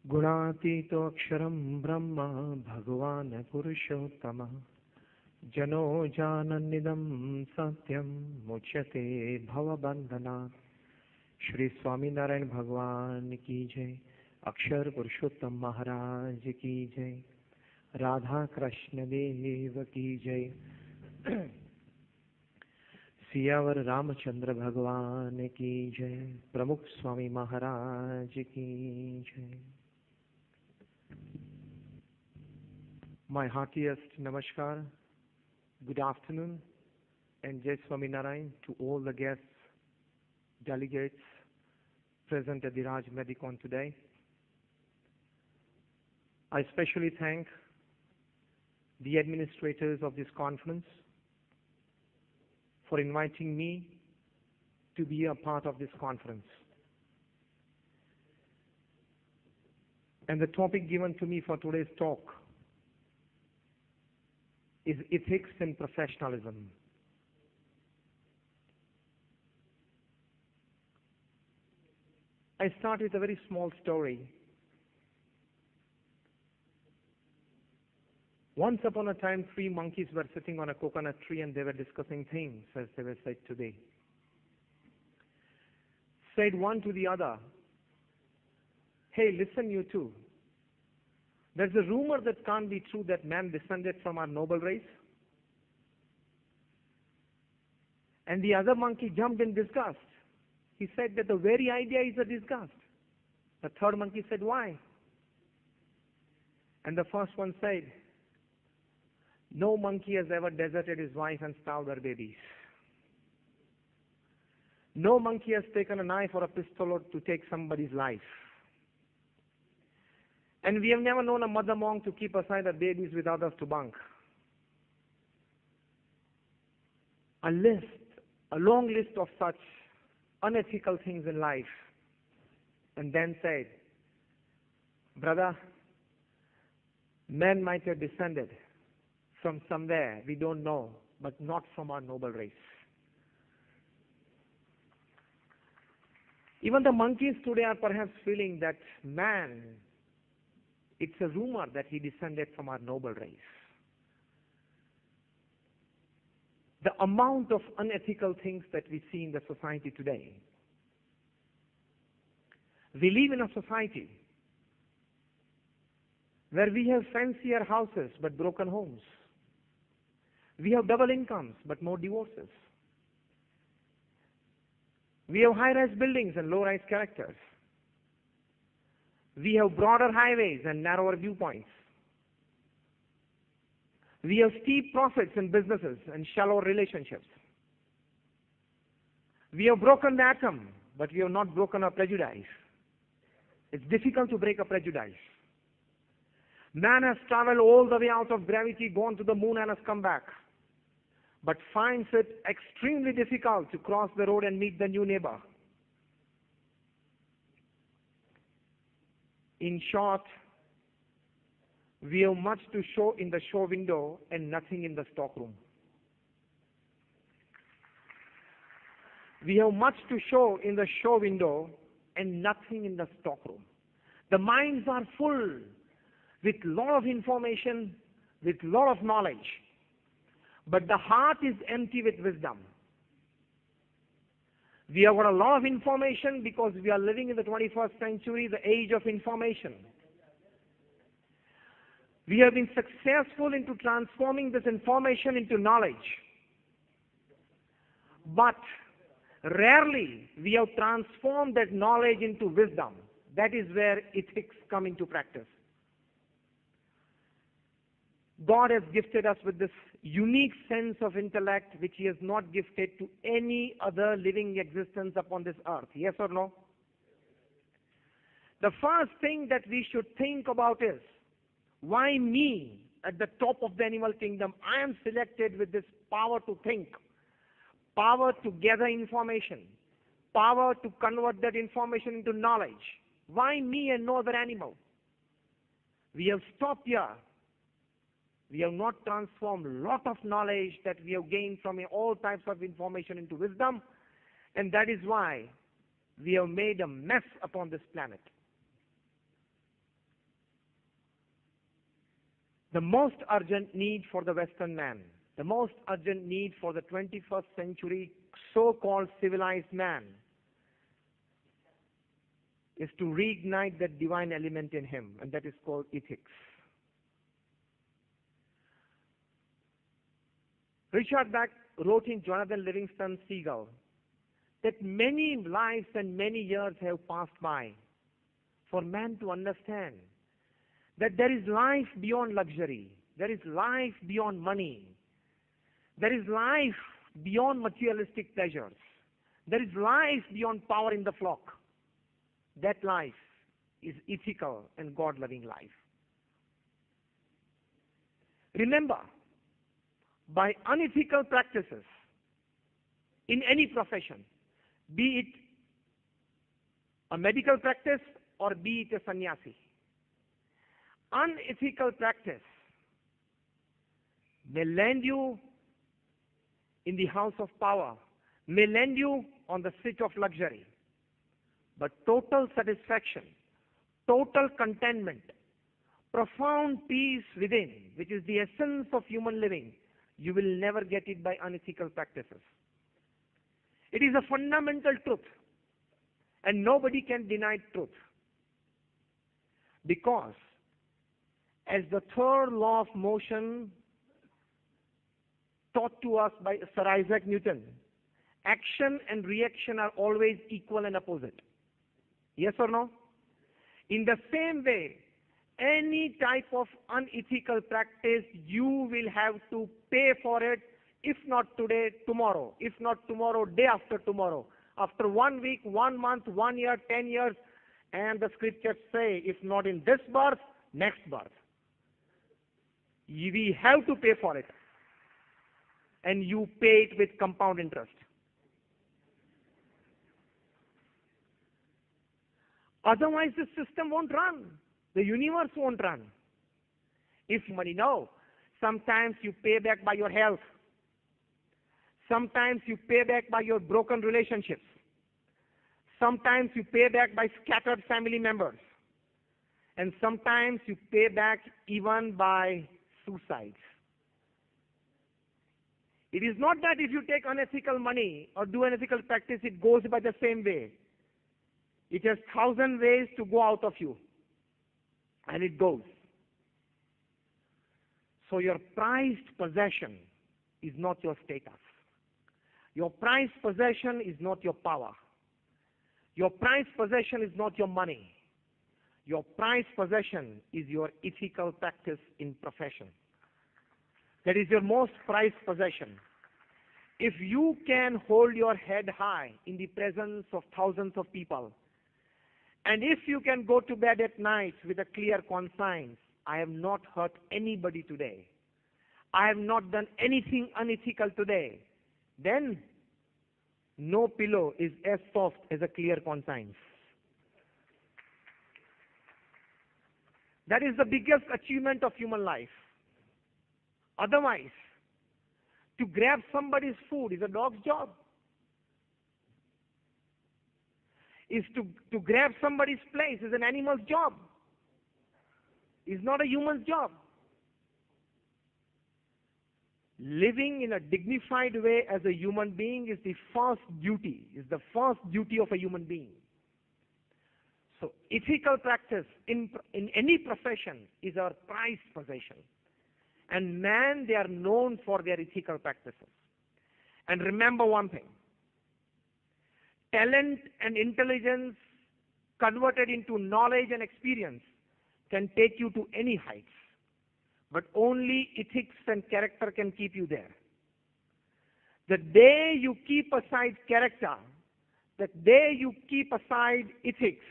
गुणातीतो अक्षरं ब्रह्म भगवान् पुरुषोत्तमः जनो जानन्निदं सत्यं मुच्यते भवबन्धनात्। श्री स्वामीनारायण भगवान की जय, अक्षर पुरुषोत्तम महाराज की जय, राधा कृष्ण देव की जय, सियावर रामचंद्र भगवान की जय, प्रमुख स्वामी महाराज की जय। My heartiest namaskar, good afternoon, and Jai Swaminarayan to all the guests, delegates present at the Raj Medicon today. I especially thank the administrators of this conference for inviting me to be a part of this conference. And the topic given to me for today's talk is ethics and professionalism. I start with a very small story. Once upon a time, 3 monkeys were sitting on a coconut tree and they were discussing things as they were said today. Said one to the other, "Hey, listen you two. There's a rumor that can't be true that man descended from our noble race." And the other monkey jumped in disgust. He said that the very idea is a disgust. The third monkey said, "Why?" And the first one said, "No monkey has ever deserted his wife and starved her babies. No monkey has taken a knife or a pistol to take somebody's life. And we have never known a mother monk to keep aside her babies with others to bunk." A long list of such unethical things in life, and then said, "Brother, man might have descended from somewhere we don't know, but not from our noble race." Even the monkeys today are perhaps feeling that man, it's a rumor that he descended from our noble race. The amount of unethical things that we see in the society today. We live in a society where we have fancier houses but broken homes. We have double incomes but more divorces. We have high-rise buildings and low-rise characters. We have broader highways and narrower viewpoints. We have steep profits in businesses and shallow relationships. We have broken the atom, but we have not broken our prejudice. It's difficult to break a prejudice. Man has traveled all the way out of gravity, gone to the moon and has come back, but finds it extremely difficult to cross the road and meet the new neighbor. In short, we have much to show in the show window and nothing in the stockroom. We have much to show in the show window and nothing in the stockroom. The minds are full with a lot of information, with a lot of knowledge, but the heart is empty with wisdom. We have got a lot of information because we are living in the 21st century, the age of information. We have been successful into transforming this information into knowledge. But rarely we have transformed that knowledge into wisdom. That is where ethics come into practice. God has gifted us with this unique sense of intellect which He has not gifted to any other living existence upon this earth. Yes or no? The first thing that we should think about is, why me at the top of the animal kingdom? I am selected with this power to think, power to gather information, power to convert that information into knowledge. Why me and no other animal? We have stopped here. We have not transformed a lot of knowledge that we have gained from all types of information into wisdom, and that is why we have made a mess upon this planet. The most urgent need for the Western man, the most urgent need for the 21st century so-called civilized man is to reignite that divine element in him, and that is called ethics. Richard Bach wrote in Jonathan Livingston Seagull that many lives and many years have passed by for man to understand that there is life beyond luxury, there is life beyond money, there is life beyond materialistic pleasures, there is life beyond power in the flock. That life is ethical and God-loving life. Remember, by unethical practices in any profession, be it a medical practice or be it a sannyasi, unethical practice may land you in the house of power, may land you on the seat of luxury, but total satisfaction, total contentment, profound peace within, which is the essence of human living, you will never get it by unethical practices. It is a fundamental truth, and nobody can deny truth. Because as the third law of motion taught to us by Sir Isaac Newton, action and reaction are always equal and opposite. Yes or no? In the same way, any type of unethical practice, you will have to pay for it, if not today, tomorrow. If not tomorrow, day after tomorrow. After 1 week, 1 month, 1 year, 10 years, and the scriptures say, if not in this birth, next birth. We have to pay for it. And you pay it with compound interest. Otherwise, the system won't run. The universe won't run. If money, no. Sometimes you pay back by your health. Sometimes you pay back by your broken relationships. Sometimes you pay back by scattered family members. And sometimes you pay back even by suicides. It is not that if you take unethical money or do unethical practice, it goes by the same way. It has 1,000 ways to go out of you. And it goes. So your prized possession is not your status. Your prized possession is not your power. Your prized possession is not your money. Your prized possession is your ethical practice in profession. That is your most prized possession. If you can hold your head high in the presence of thousands of people, and if you can go to bed at night with a clear conscience, I have not hurt anybody today, I have not done anything unethical today, then no pillow is as soft as a clear conscience. That is the biggest achievement of human life. Otherwise, to grab somebody's food is a dog's job. Is to grab somebody's place is an animal's job. It's not a human's job. Living in a dignified way as a human being is the first duty, of a human being. So ethical practice in any profession is our prized possession. And man, they are known for their ethical practices. And remember one thing. Talent and intelligence converted into knowledge and experience can take you to any heights. But only ethics and character can keep you there. The day you keep aside character, the day you keep aside ethics,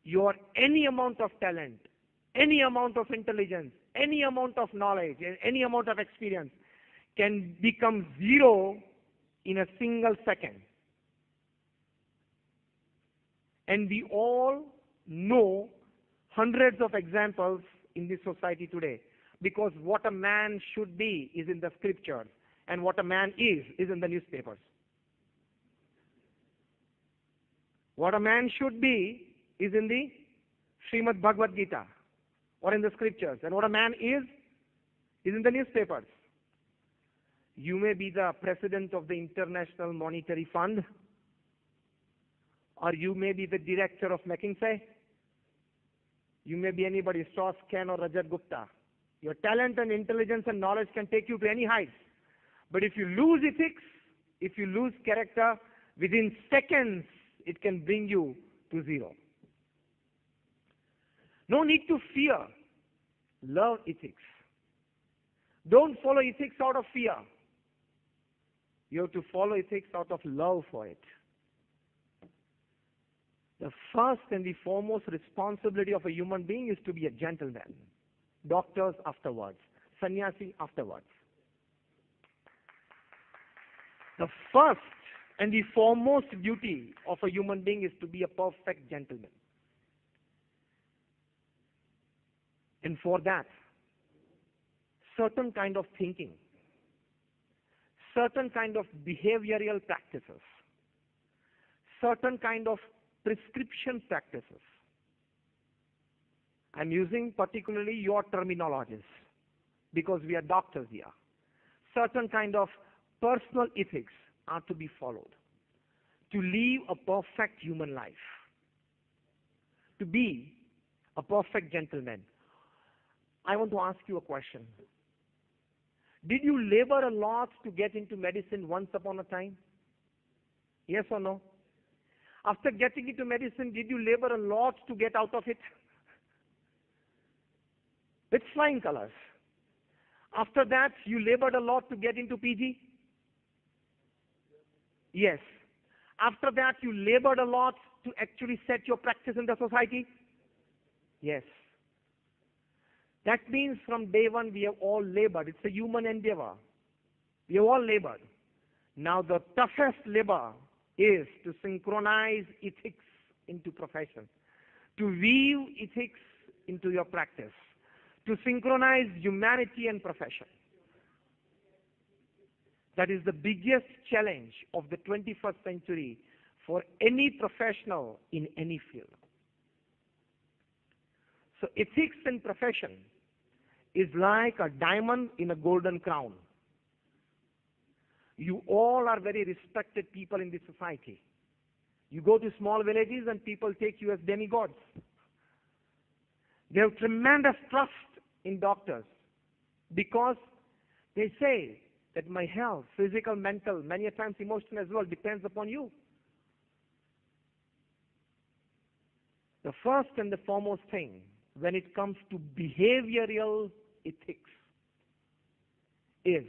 your any amount of talent, any amount of intelligence, any amount of knowledge, and any amount of experience can become zero in a single second. And we all know hundreds of examples in this society today, because what a man should be is in the scriptures, and what a man is in the newspapers. What a man should be is in the Srimad Bhagavad Gita. or in the scriptures. And what a man is in the newspapers. You may be the president of the International Monetary Fund, or you may be the director of McKinsey. You may be anybody, Strauss, Ken, or Rajat Gupta. Your talent and intelligence and knowledge can take you to any heights. But if you lose ethics, if you lose character, within seconds, it can bring you to zero. No need to fear. Love ethics. Don't follow ethics out of fear. You have to follow ethics out of love for it. The first and the foremost responsibility of a human being is to be a gentleman. Doctors afterwards. Sannyasi afterwards. The first and the foremost duty of a human being is to be a perfect gentleman. And for that, certain kind of thinking, certain kind of behavioral practices, certain kind of prescription practices. I'm using particularly your terminologies because we are doctors here. Certain kind of personal ethics are to be followed to live a perfect human life, to be a perfect gentleman. I want to ask you a question. Did you labor a lot to get into medicine once upon a time? Yes or no? After getting into medicine, did you labor a lot to get out of it? With flying colors. After that, you labored a lot to get into PG? Yes. After that, you labored a lot to actually set your practice in the society? Yes. That means from day one, we have all labored. It's a human endeavor. We have all labored. Now, the toughest labor is to synchronize ethics into profession, to weave ethics into your practice, to synchronize humanity and profession. That is the biggest challenge of the 21st century for any professional in any field. So ethics in profession is like a diamond in a golden crown. You all are very respected people in this society. You go to small villages and people take you as demigods. They have tremendous trust in doctors because they say that my health, physical, mental, many times emotional as well, depends upon you. The first and the foremost thing when it comes to behavioral ethics is,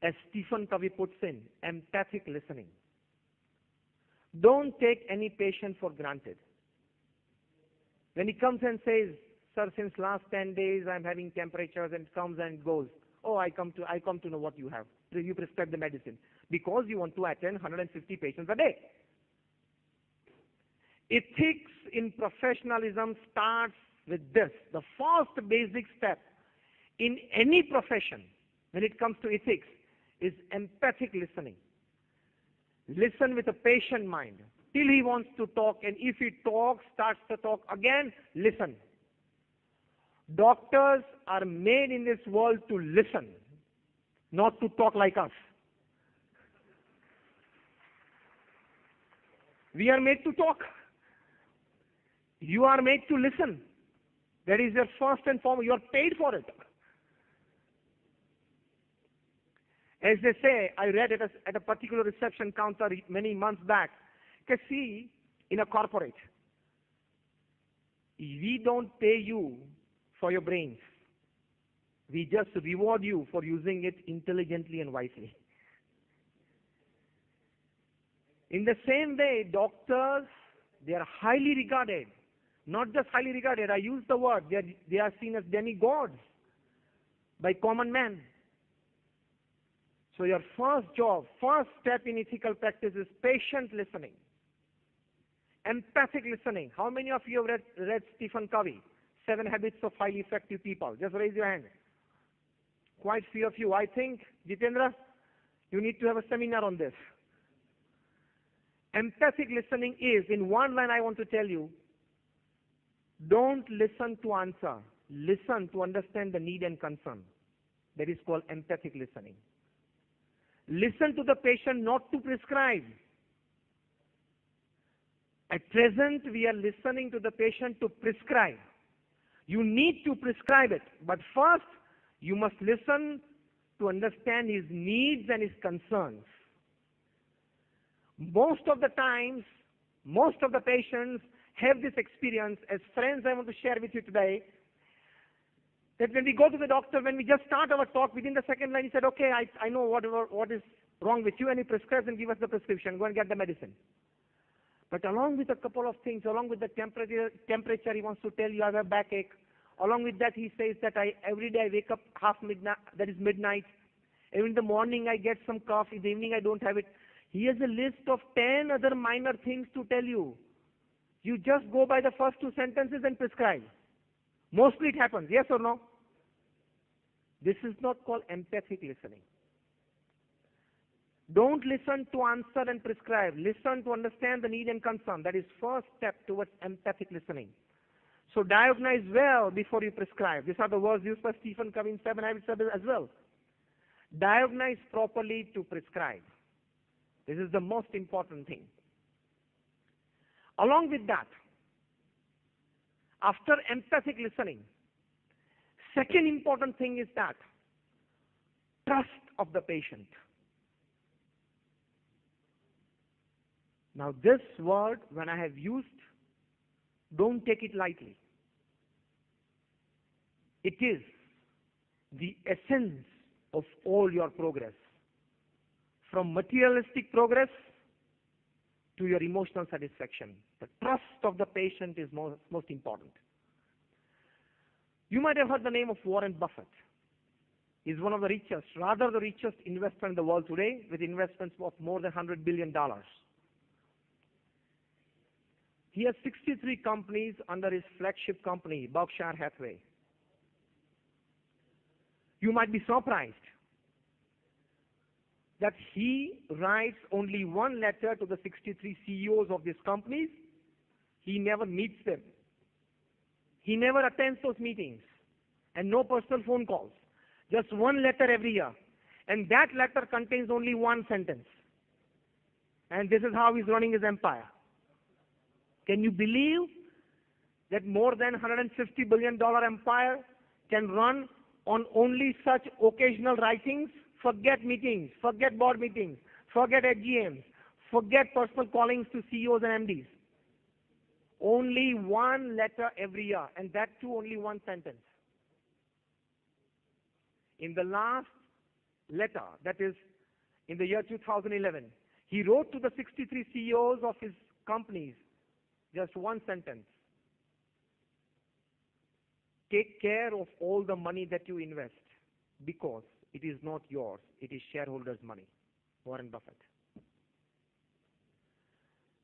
as Stephen Covey puts in, empathic listening. Don't take any patient for granted. When he comes and says, sir, since last 10 days I'm having temperatures, and comes and goes, oh, I come to know what you have. You prescribe the medicine. Because you want to attend 150 patients a day. Ethics in professionalism starts with this. The first basic step in any profession when it comes to ethics is empathic listening. Listen with a patient mind till he wants to talk, and if he starts to talk again, listen. Doctors are made in this world to listen, not to talk like us. We are made to talk. You are made to listen. That is your first and foremost. You are paid for it. As they say, I read at a particular reception counter many months back. You can see, in a corporate, we don't pay you for your brains. We just reward you for using it intelligently and wisely. In the same way, doctors, they are highly regarded. Not just highly regarded, I use the word, they are seen as demigods by common man. So your first job, first step in ethical practice is patient listening. Empathic listening. How many of you have read Stephen Covey, 7 Habits of Highly Effective People? Just raise your hand. Quite few of you. I think, Jitendra, you need to have a seminar on this. Empathic listening is, in one line I want to tell you, Don't listen to answer. Listen to understand the need and concern. That is called empathic listening. Listen to the patient, not to prescribe. At present, we are listening to the patient to prescribe. You need to prescribe it, but first, you must listen to understand his needs and his concerns. Most of the times, most of the patients have this experience. As friends, I want to share with you today that when we go to the doctor, when we just start our talk, within the second line, he said, okay, I know what is wrong with you, and he prescribes and gives us the prescription. Go and get the medicine. But along with a couple of things, along with the temperature, he wants to tell you I have a backache. Along with that, he says that every day I wake up half midnight, that is midnight. Even in the morning I get some cough. In the evening I don't have it. He has a list of 10 other minor things to tell you. You just go by the first two sentences and prescribe. Mostly it happens, yes or no? This is not called empathic listening. Don't listen to answer and prescribe. Listen to understand the need and concern. That is first step towards empathic listening. So diagnose well before you prescribe. These are the words used by Stephen Covey in 7 Habits as well. Diagnose properly to prescribe. This is the most important thing. Along with that, after empathic listening, second important thing is that trust of the patient. Now this word, when I have used, don't take it lightly. It is the essence of all your progress. From materialistic progress to your emotional satisfaction. The trust of the patient is most important. You might have heard the name of Warren Buffett. He's one of the richest, rather the richest investor in the world today, with investments of more than $100 billion. He has 63 companies under his flagship company, Berkshire Hathaway. You might be surprised that he writes only one letter to the 63 CEOs of these companies. He never meets them. He never attends those meetings, and no personal phone calls. Just one letter every year. And that letter contains only one sentence. And this is how he's running his empire. Can you believe that more than $150 billion empire can run on only such occasional writings? Forget meetings, forget board meetings, forget AGMs, forget personal callings to CEOs and MDs. Only one letter every year, and that too only one sentence. In the last letter, that is in the year 2011, he wrote to the 63 CEOs of his companies just one sentence. Take care of all the money that you invest, because it is not yours, it is shareholders' money. Warren Buffett.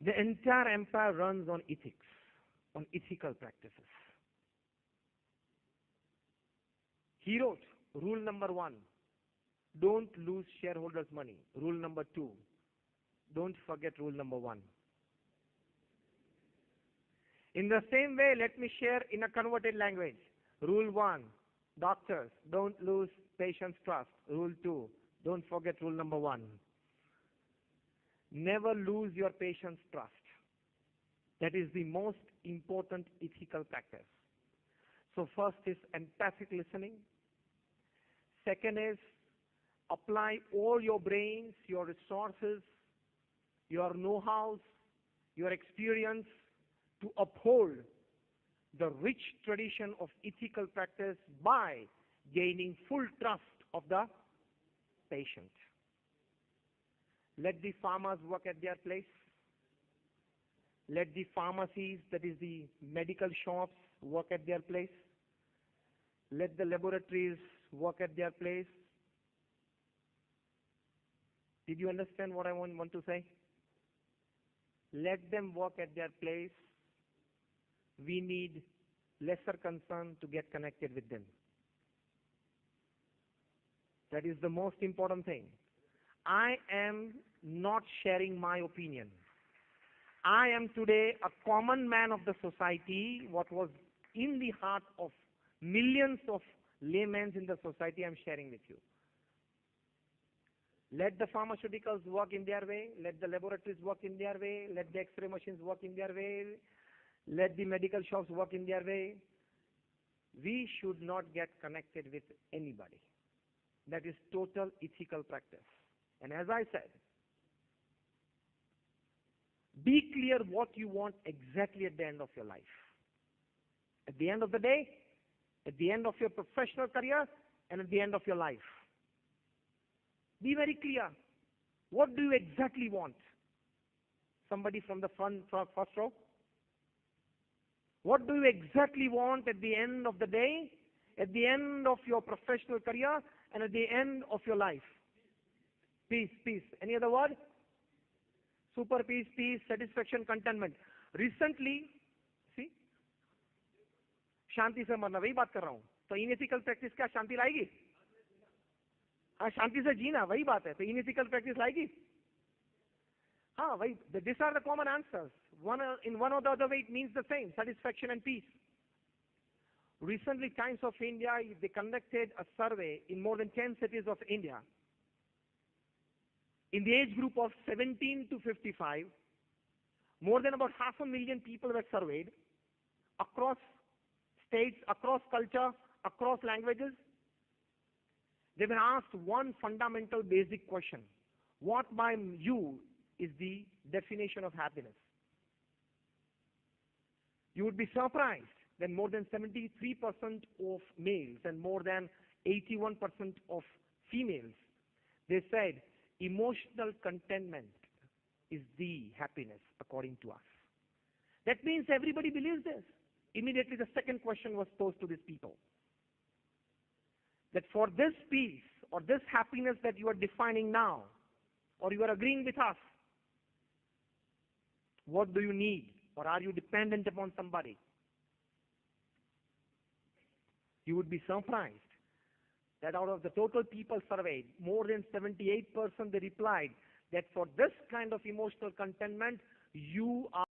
The entire empire runs on ethics, on ethical practices. He wrote, rule number 1, don't lose shareholders' money. Rule number 2, don't forget rule number 1. In the same way, let me share in a converted language. Rule 1, doctors, don't lose patients' trust. Rule 2, don't forget rule number 1. Never lose your patient's trust. That is the most important ethical practice. So first is empathic listening. Second is apply all your brains, your resources, your know-how, your experience to uphold the rich tradition of ethical practice by gaining full trust of the patient. Let the farmers work at their place. Let the pharmacies, that is the medical shops, work at their place. Let the laboratories work at their place. Did you understand what I want to say? Let them work at their place. We need lesser concern to get connected with them. That is the most important thing. I am not sharing my opinion. I am today a common man of the society. What was in the heart of millions of laymen in the society, I'm sharing with you. Let the pharmaceuticals work in their way. Let the laboratories work in their way. Let the X-ray machines work in their way. Let the medical shops work in their way. We should not get connected with anybody. That is total ethical practice. And as I said, be clear what you want exactly at the end of your life. At the end of the day, at the end of your professional career, and at the end of your life. Be very clear. What do you exactly want? Somebody from the first row? What do you exactly want at the end of the day, at the end of your professional career, and at the end of your life? Peace, peace. Any other word? Super peace, peace, satisfaction, contentment. Recently, see, शांति से मरना, वही बात कर रहा हूँ. तो इनएथिकल practice क्या शांति लाएगी? हाँ, शांति से जीना, वही बात है. तो इनएथिकल प्रैक्टिस लाएगी? हाँ, वही. These are the common answers. In one or the other way, it means the same: satisfaction and peace. Recently, Times of India, they conducted a survey in more than 10 cities of India. In the age group of 17 to 55, more than about 500,000 people were surveyed across states, across culture, across languages. They were asked one fundamental basic question: what by you is the definition of happiness? You would be surprised that more than 73% of males and more than 81% of females, they said emotional contentment is the happiness according to us. That means everybody believes this. Immediately the second question was posed to these people. That for this peace or this happiness that you are defining now, or you are agreeing with us, what do you need? Or are you dependent upon somebody? You would be surprised that out of the total people surveyed, more than 78% they replied that for this kind of emotional contentment, you are